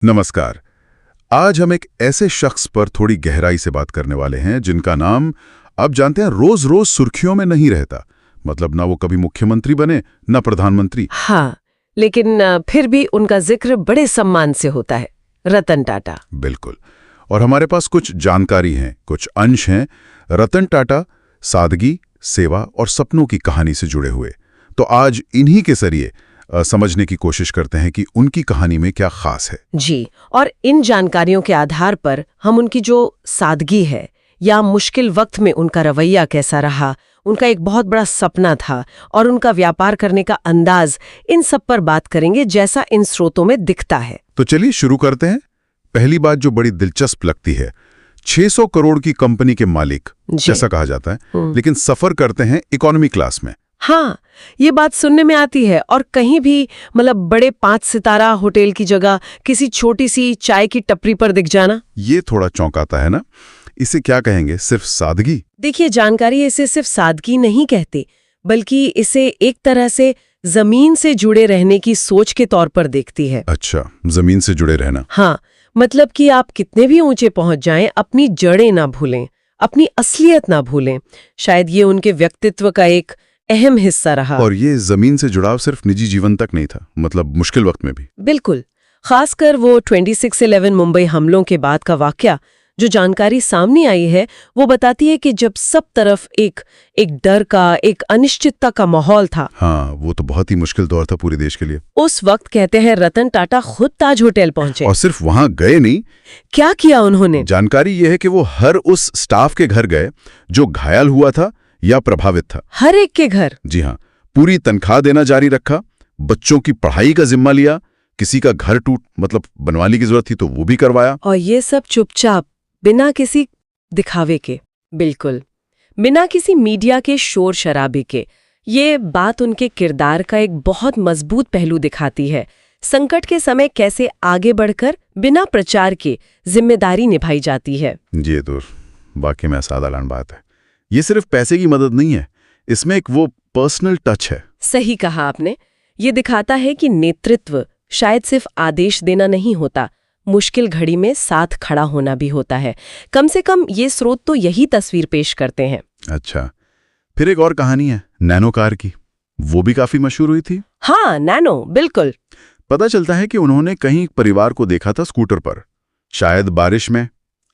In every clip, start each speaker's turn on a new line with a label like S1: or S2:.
S1: नमस्कार। आज हम एक ऐसे शख्स पर थोड़ी गहराई से बात करने वाले हैं जिनका नाम आप जानते हैं रोज रोज सुर्खियों में नहीं रहता। मतलब ना वो कभी मुख्यमंत्री बने ना प्रधानमंत्री।
S2: हाँ, लेकिन फिर भी उनका जिक्र बड़े सम्मान से होता है। रतन टाटा।
S1: बिल्कुल। और हमारे पास कुछ जानकारी हैं, कुछ अंश हैं रतन टाटा सादगी, सेवा और सपनों की कहानी से जुड़े हुए। तो आज इन्हीं के जरिए समझने की कोशिश करते हैं कि उनकी कहानी में क्या खास है।
S2: जी, और इन जानकारियों के आधार पर हम उनकी जो सादगी है या मुश्किल वक्त में उनका रवैया कैसा रहा, उनका एक बहुत बड़ा सपना था और उनका व्यापार करने का अंदाज, इन सब पर बात करेंगे जैसा इन स्रोतों में दिखता है।
S1: तो चलिए शुरू करते हैं। पहली बात जो बड़ी दिलचस्प लगती है, 600 करोड़ की कंपनी के मालिक जैसा कहा जाता है, लेकिन सफर करते हैं इकोनॉमी क्लास में।
S2: हाँ, ये बात सुनने में आती है और कहीं भी मतलब बड़े 5 सितारा होटल की जगह किसी छोटी सी चाय की टपरी पर दिख जाना,
S1: ये थोड़ा चौंकाता है ना। इसे क्या कहेंगे, सिर्फ सादगी?
S2: देखिए, जानकारी इसे सिर्फ सादगी नहीं कहते, बल्कि इसे एक तरह से जमीन से जुड़े रहने की सोच के तौर पर देखती है।
S1: अच्छा, जमीन से जुड़े रहना।
S2: हाँ, मतलब कि आप कितने भी ऊंचे पहुंच जाएं, अपनी जड़ें ना भूलें, अपनी असलियत ना भूलें। शायद ये उनके व्यक्तित्व का एक अहम हिस्सा रहा।
S1: और ये जमीन से जुड़ाव सिर्फ निजी जीवन तक नहीं था, मतलब मुश्किल वक्त में भी।
S2: बिल्कुल, खासकर वो 26/11 मुंबई हमलों के बाद का वाकया, जो जानकारी सामने आई है वो बताती है कि जब सब तरफ एक डर का, एक अनिश्चितता का माहौल था।
S1: हाँ, वो तो बहुत ही मुश्किल दौर था पूरे देश के लिए।
S2: उस वक्त कहते हैं रतन टाटा खुद ताज होटल पहुंचे।
S1: और सिर्फ वहां गए नहीं,
S2: क्या किया उन्होंने?
S1: जानकारी ये है कि वो हर उस स्टाफ के घर गए जो घायल हुआ था या प्रभावित था।
S2: हर एक के घर?
S1: जी हाँ, पूरी तनख्वाह देना जारी रखा, बच्चों की पढ़ाई का जिम्मा लिया, किसी का घर बनवाने की जरूरत थी तो वो भी करवाया।
S2: और ये सब चुपचाप, बिना किसी दिखावे के। बिल्कुल, बिना किसी मीडिया के शोर शराबे के। ये बात उनके किरदार का एक बहुत मजबूत पहलू दिखाती है। संकट के समय कैसे आगे बढ़कर बिना प्रचार के जिम्मेदारी निभाई जाती है।
S1: ये तो वाकई में असाधारण बात है। ये सिर्फ पैसे की मदद नहीं है, इसमें एक वो पर्सनल टच है।
S2: सही कहा आपने। ये दिखाता है कि नेतृत्व शायद सिर्फ आदेश देना नहीं होता, मुश्किल घड़ी में साथ खड़ा होना भी होता है। कम से कम ये स्रोत तो यही तस्वीर पेश करते हैं।
S1: अच्छा, फिर एक और कहानी है नैनो कार की। वो भी काफी मशहूर हुई थी।
S2: हाँ, नैनो, बिल्कुल।
S1: पता चलता है कि उन्होंने कहीं परिवार को देखा था स्कूटर पर, शायद बारिश में,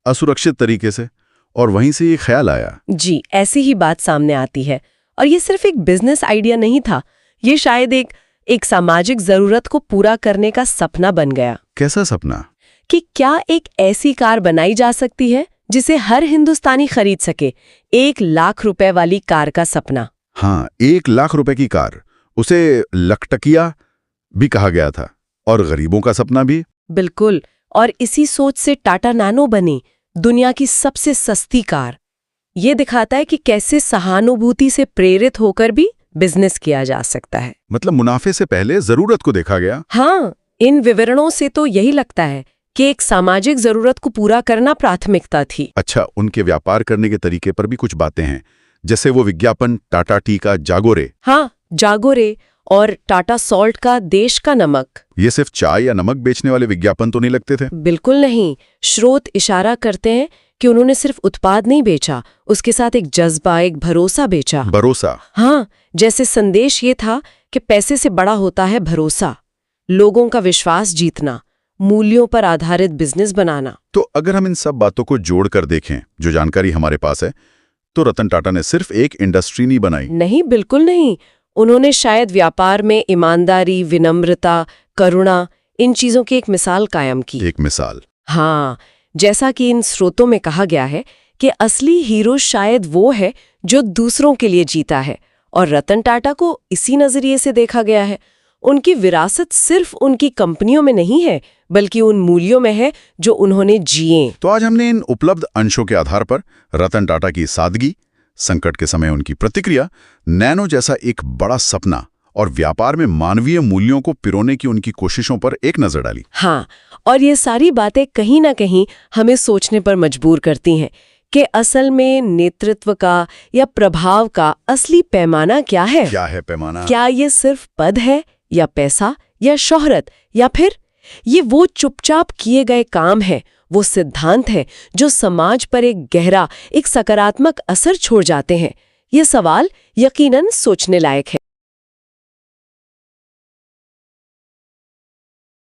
S1: असुरक्षित तरीके से, और वहीं से ये ख्याल आया।
S2: जी, ऐसी ही बात सामने आती है। और ये सिर्फ एक बिजनेस आइडिया नहीं था, ये शायद एक सामाजिक जरूरत को पूरा करने का सपना बन गया।
S1: कैसा सपना?
S2: कि क्या एक ऐसी कार बनाई जा सकती है जिसे हर हिंदुस्तानी खरीद सके। 1 लाख रुपए वाली कार का सपना।
S1: हाँ, 1 लाख रुपए की कार, उसे लखटकिया भी कहा गया था, और गरीबों का सपना भी।
S2: बिल्कुल, और इसी सोच से टाटा नैनो बनी, दुनिया की सबसे सस्ती कार। ये दिखाता है कि कैसे सहानुभूति से प्रेरित होकर भी बिजनेस किया जा सकता है।
S1: मतलब मुनाफे से पहले जरूरत को देखा गया।
S2: हाँ, इन विवरणों से तो यही लगता है कि एक सामाजिक जरूरत को पूरा करना प्राथमिकता थी।
S1: अच्छा, उनके व्यापार करने के तरीके पर भी कुछ बातें हैं, जैसे वो विज्ञापन टाटा टी का जागोरे।
S2: हाँ, जागोरे, और टाटा सॉल्ट का देश का नमक।
S1: ये सिर्फ चाय या नमक बेचने वाले विज्ञापन तो नहीं लगते थे।
S2: बिल्कुल नहीं। स्रोत इशारा करते हैं कि उन्होंने सिर्फ उत्पाद नहीं बेचा, उसके साथ एक जज्बा, एक भरोसा बेचा।
S1: भरोसा?
S2: हाँ, जैसे संदेश ये था कि पैसे से बड़ा होता है भरोसा, लोगों का विश्वास जीतना, मूल्यों पर आधारित बिजनेस बनाना।
S1: तो अगर हम इन सब बातों को जोड़कर देखें, जो जानकारी हमारे पास है, तो रतन टाटा ने सिर्फ एक इंडस्ट्री नहीं बनाई।
S2: नहीं, बिल्कुल नहीं। उन्होंने शायद व्यापार में ईमानदारी, विनम्रता, करुणा, इन चीजों की एक मिसाल कायम की।
S1: एक मिसाल?
S2: हाँ, जैसा कि इन स्रोतों में कहा गया है कि असली हीरो शायद वो है जो दूसरों के लिए जीता है, और रतन टाटा को इसी नजरिए से देखा गया है। उनकी विरासत सिर्फ उनकी कंपनियों में नहीं है, बल्कि उन मूल्यों में है जो उन्होंने जिए।
S1: तो आज हमने इन उपलब्ध अंशों के आधार पर रतन टाटा की सादगी, संकट के समय उनकी प्रतिक्रिया, नैनो जैसा एक बड़ा सपना और व्यापार में मानवीय मूल्यों को पिरोने की उनकी कोशिशों पर एक नजर डाली।
S2: हाँ, और ये सारी बातें कहीं ना कहीं हमें सोचने पर मजबूर करती हैं कि असल में नेतृत्व का या प्रभाव का असली पैमाना क्या है।
S1: क्या है पैमाना?
S2: क्या ये सिर्फ पद है, या पैसा, या शोहरत, या फिर ये वो चुपचाप किए गए काम है, वो सिद्धांत है जो समाज पर एक गहरा, एक सकारात्मक असर छोड़ जाते हैं। ये सवाल यकीनन सोचने लायक है।